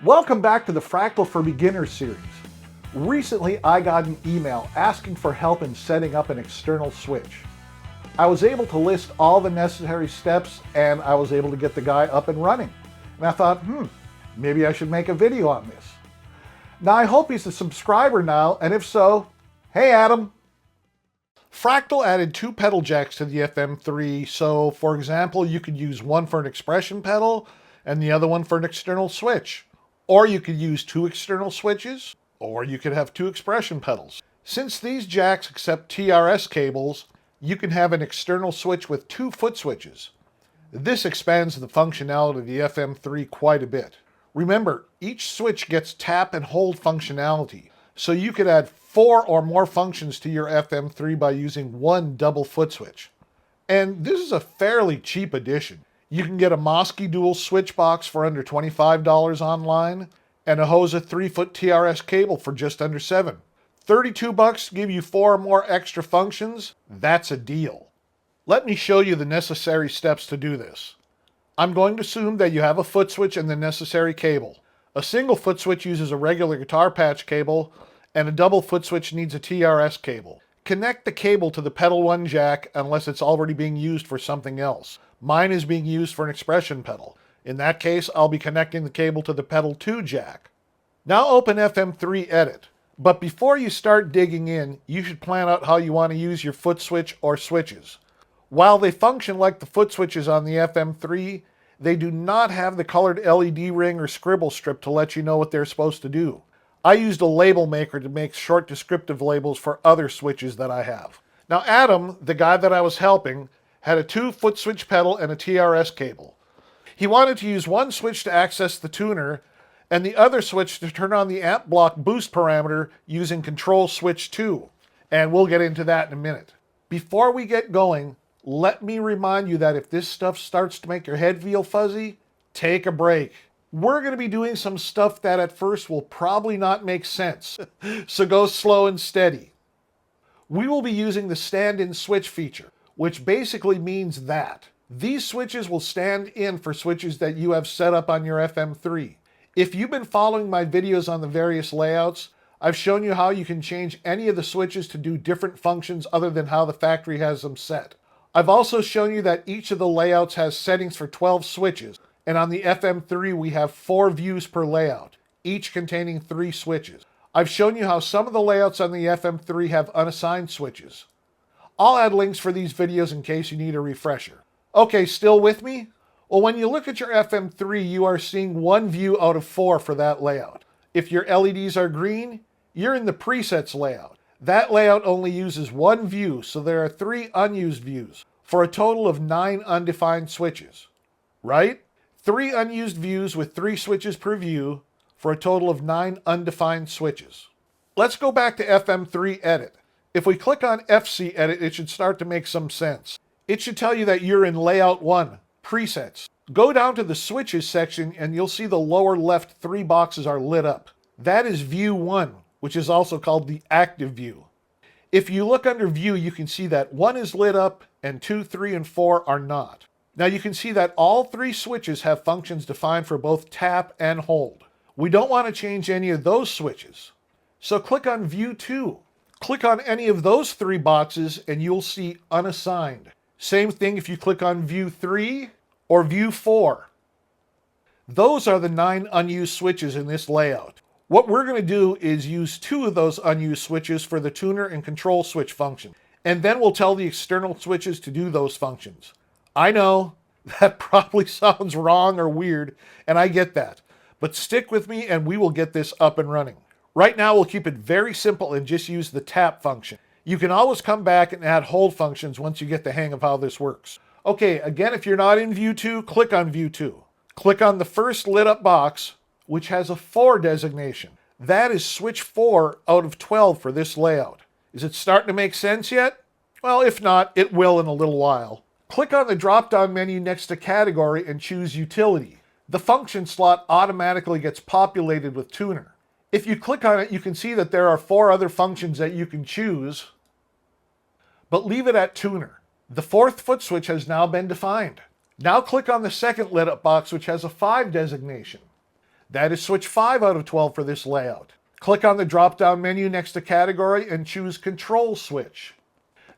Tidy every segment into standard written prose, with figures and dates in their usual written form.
Welcome back to the Fractal for Beginners series. Recently, I got an email asking for help in setting up an external switch. I was able to list all the necessary steps and I was able to get the guy up and running. And I thought, maybe I should make a video on this. Now I hope he's a subscriber now, and if so, hey Adam. Fractal added 2 pedal jacks to the FM3, so for example, you could use one for an expression pedal and the other one for an external switch. Or you could use 2 external switches, or you could have 2 expression pedals. Since these jacks accept TRS cables, you can have an external switch with 2 foot switches. This expands the functionality of the FM3 quite a bit. Remember, each switch gets tap and hold functionality, so you could add 4 or more functions to your FM3 by using one double foot switch. And this is a fairly cheap addition. You can get a Mosky dual switch box for under $25 online, and a Hosa 3-foot TRS cable for just under $7. $32 to give you 4 or more extra functions? That's a deal. Let me show you the necessary steps to do this. I'm going to assume that you have a foot switch and the necessary cable. A single foot switch uses a regular guitar patch cable, and a double foot switch needs a TRS cable. Connect the cable to the pedal 1 jack unless it's already being used for something else. Mine is being used for an expression pedal. In that case, I'll be connecting the cable to the pedal 2 jack. Now open FM3 Edit. But before you start digging in, you should plan out how you want to use your foot switch or switches. While they function like the foot switches on the FM3, they do not have the colored LED ring or scribble strip to let you know what they're supposed to do. I used a label maker to make short descriptive labels for other switches that I have. Now Adam, the guy that I was helping, had a 2-foot switch pedal and a TRS cable. He wanted to use one switch to access the tuner and the other switch to turn on the amp block boost parameter using control switch 2. And we'll get into that in a minute. Before we get going, let me remind you that if this stuff starts to make your head feel fuzzy, take a break. We're going to be doing some stuff that at first will probably not make sense, so go slow and steady. We will be using the stand-in switch feature, which basically means that these switches will stand in for switches that you have set up on your FM3. If you've been following my videos on the various layouts, I've shown you how you can change any of the switches to do different functions other than how the factory has them set. I've also shown you that each of the layouts has settings for 12 switches, and on the FM3 we have 4 views per layout, each containing 3 switches. I've shown you how some of the layouts on the FM3 have unassigned switches. I'll add links for these videos in case you need a refresher. Okay, still with me? Well, when you look at your FM3, you are seeing 1 view out of 4 for that layout. If your LEDs are green, you're in the presets layout. That layout only uses 1 view, so there are 3 unused views, for a total of 9 undefined switches. Right? 3 unused views with 3 switches per view, for a total of 9 undefined switches. Let's go back to FM3 Edit. If we click on FC Edit, it should start to make some sense. It should tell you that you're in Layout 1, Presets. Go down to the Switches section and you'll see the lower left 3 boxes are lit up. That is View 1, which is also called the Active View. If you look under View, you can see that 1 is lit up and 2, 3, and 4 are not. Now you can see that all 3 switches have functions defined for both tap and hold. We don't want to change any of those switches. So click on View 2. Click on any of those 3 boxes and you'll see Unassigned. Same thing if you click on View 3 or View 4. Those are the 9 unused switches in this layout. What we're going to do is use 2 of those unused switches for the tuner and control switch function, and then we'll tell the external switches to do those functions. I know, that probably sounds wrong or weird, and I get that, but stick with me and we will get this up and running. Right now we'll keep it very simple and just use the tap function. You can always come back and add hold functions once you get the hang of how this works. Okay, again, if you're not in View 2, click on View 2. Click on the first lit up box, which has a 4 designation. That is switch 4 out of 12 for this layout. Is it starting to make sense yet? Well, if not, it will in a little while. Click on the drop-down menu next to Category and choose Utility. The function slot automatically gets populated with tuner. If you click on it, you can see that there are 4 other functions that you can choose, but leave it at tuner. The 4th foot switch has now been defined. Now click on the second lit up box, which has a 5 designation. That is switch 5 out of 12 for this layout. Click on the drop-down menu next to category and choose control switch.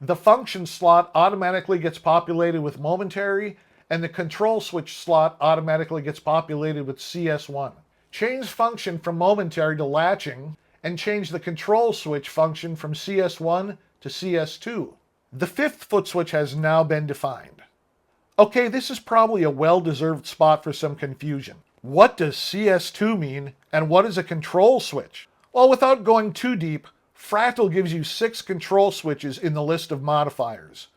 The function slot automatically gets populated with momentary, and the control switch slot automatically gets populated with CS1. Change function from momentary to latching, and change the control switch function from CS1 to CS2. The fifth foot switch has now been defined. Okay, this is probably a well-deserved spot for some confusion. What does CS2 mean, and what is a control switch? Well, without going too deep, Fractal gives you 6 control switches in the list of modifiers.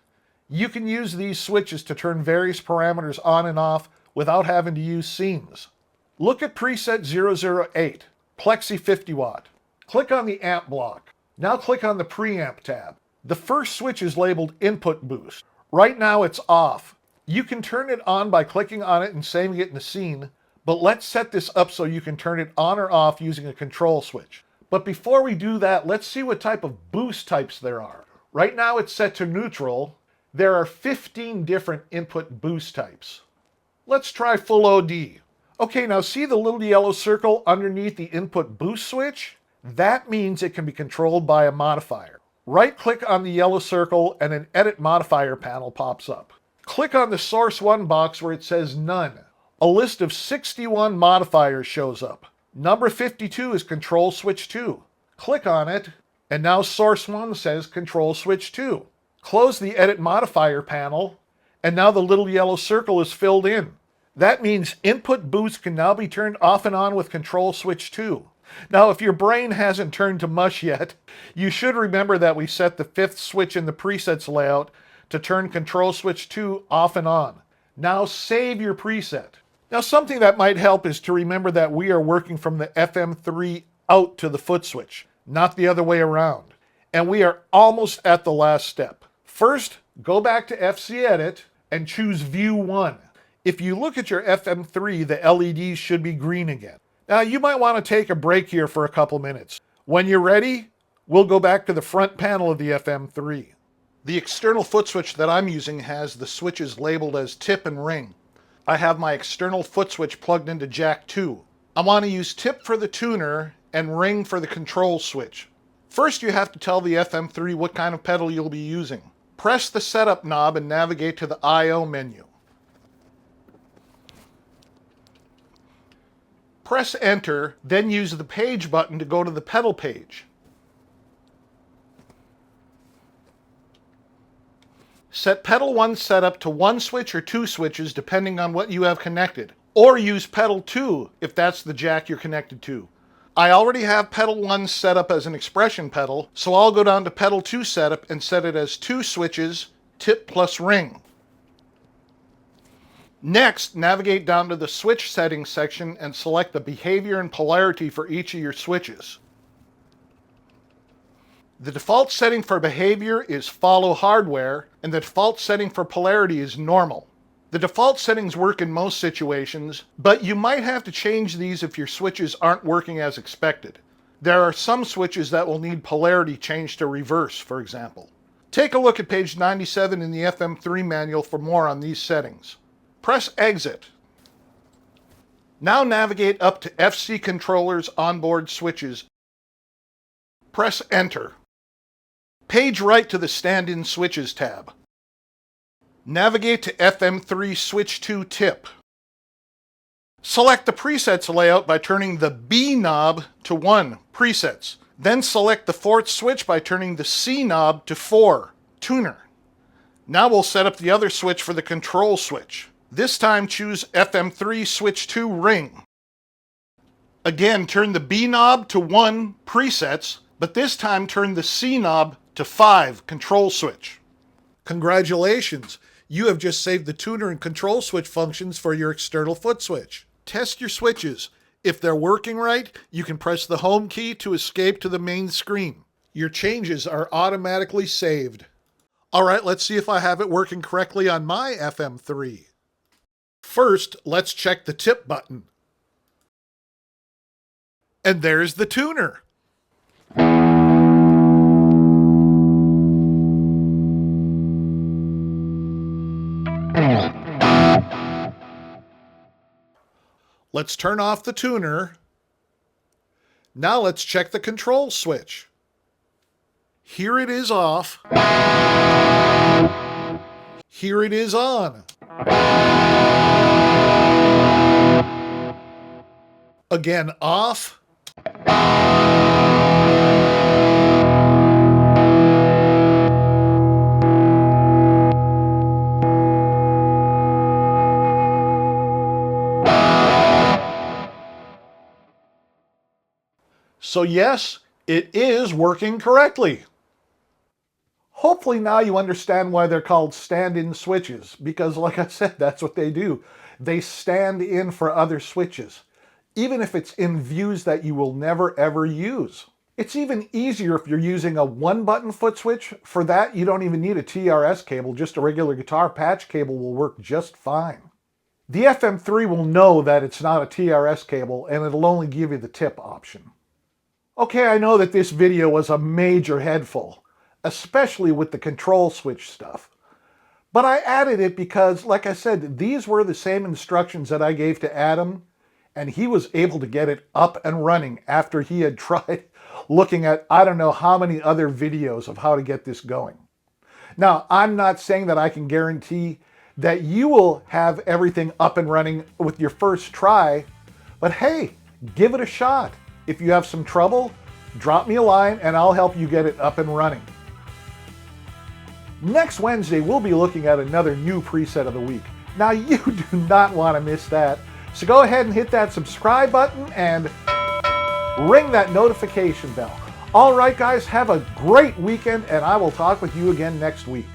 You can use these switches to turn various parameters on and off without having to use scenes. Look at preset 008, Plexi 50 watt. Click on the amp block. Now click on the preamp tab. The first switch is labeled input boost. Right now it's off. You can turn it on by clicking on it and saving it in the scene, but let's set this up so you can turn it on or off using a control switch. But before we do that, let's see what type of boost types there are. Right now it's set to neutral. There are 15 different input boost types. Let's try full OD. Okay, now see the little yellow circle underneath the input boost switch? That means it can be controlled by a modifier. Right-click on the yellow circle and an Edit Modifier panel pops up. Click on the Source 1 box where it says None. A list of 61 modifiers shows up. Number 52 is Control Switch 2. Click on it, and now Source 1 says Control Switch 2. Close the Edit Modifier panel, and now the little yellow circle is filled in. That means input boost can now be turned off and on with Control Switch 2. Now, if your brain hasn't turned to mush yet, you should remember that we set the 5th switch in the presets layout to turn Control Switch 2 off and on. Now save your preset. Now, something that might help is to remember that we are working from the FM3 out to the foot switch, not the other way around. And we are almost at the last step. First, go back to FC Edit and choose View 1. If you look at your FM3, the LEDs should be green again. Now, you might want to take a break here for a couple minutes. When you're ready, we'll go back to the front panel of the FM3. The external foot switch that I'm using has the switches labeled as tip and ring. I have my external foot switch plugged into jack 2. I want to use tip for the tuner and ring for the control switch. First, you have to tell the FM3 what kind of pedal you'll be using. Press the setup knob and navigate to the I/O menu. Press enter, then use the page button to go to the pedal page. Set pedal 1 setup to 1 switch or 2 switches depending on what you have connected, or use pedal 2 if that's the jack you're connected to. I already have pedal 1 set up as an expression pedal, so I'll go down to pedal 2 setup and set it as 2 switches, tip plus ring. Next, navigate down to the switch settings section and select the behavior and polarity for each of your switches. The default setting for behavior is follow hardware, and the default setting for polarity is normal. The default settings work in most situations, but you might have to change these if your switches aren't working as expected. There are some switches that will need polarity changed to reverse, for example. Take a look at page 97 in the FM3 manual for more on these settings. Press exit. Now navigate up to FC Controller's onboard switches. Press enter. Page right to the stand-in switches tab. Navigate to FM3 switch 2 tip. Select the presets layout by turning the B knob to 1, presets. Then select the 4th switch by turning the C knob to 4, tuner. Now we'll set up the other switch for the control switch. This time choose FM3 switch 2 ring. Again, turn the B knob to 1, presets, but this time turn the C knob to 5, control switch. Congratulations! You have just saved the tuner and control switch functions for your external foot switch. Test your switches. If they're working right, you can press the home key to escape to the main screen. Your changes are automatically saved. Alright, let's see if I have it working correctly on my FM3. First, let's check the tip button. And there's the tuner. Let's turn off the tuner. Now let's check the control switch. Here it is off. Here it is on. Again, off. So yes, it is working correctly. Hopefully now you understand why they're called stand-in switches, because like I said, that's what they do. They stand in for other switches, even if it's in views that you will never ever use. It's even easier if you're using a one-button foot switch. For that, you don't even need a TRS cable, just a regular guitar patch cable will work just fine. The FM3 will know that it's not a TRS cable, and it'll only give you the tip option. Okay, I know that this video was a major headful, especially with the control switch stuff. But I added it because, like I said, these were the same instructions that I gave to Adam, and he was able to get it up and running after he had tried looking at I don't know how many other videos of how to get this going. Now, I'm not saying that I can guarantee that you will have everything up and running with your first try, but hey, give it a shot. If you have some trouble, drop me a line and I'll help you get it up and running. Next Wednesday, we'll be looking at another new preset of the week. Now, you do not want to miss that. So go ahead and hit that subscribe button and ring that notification bell. All right, guys, have a great weekend, and I will talk with you again next week.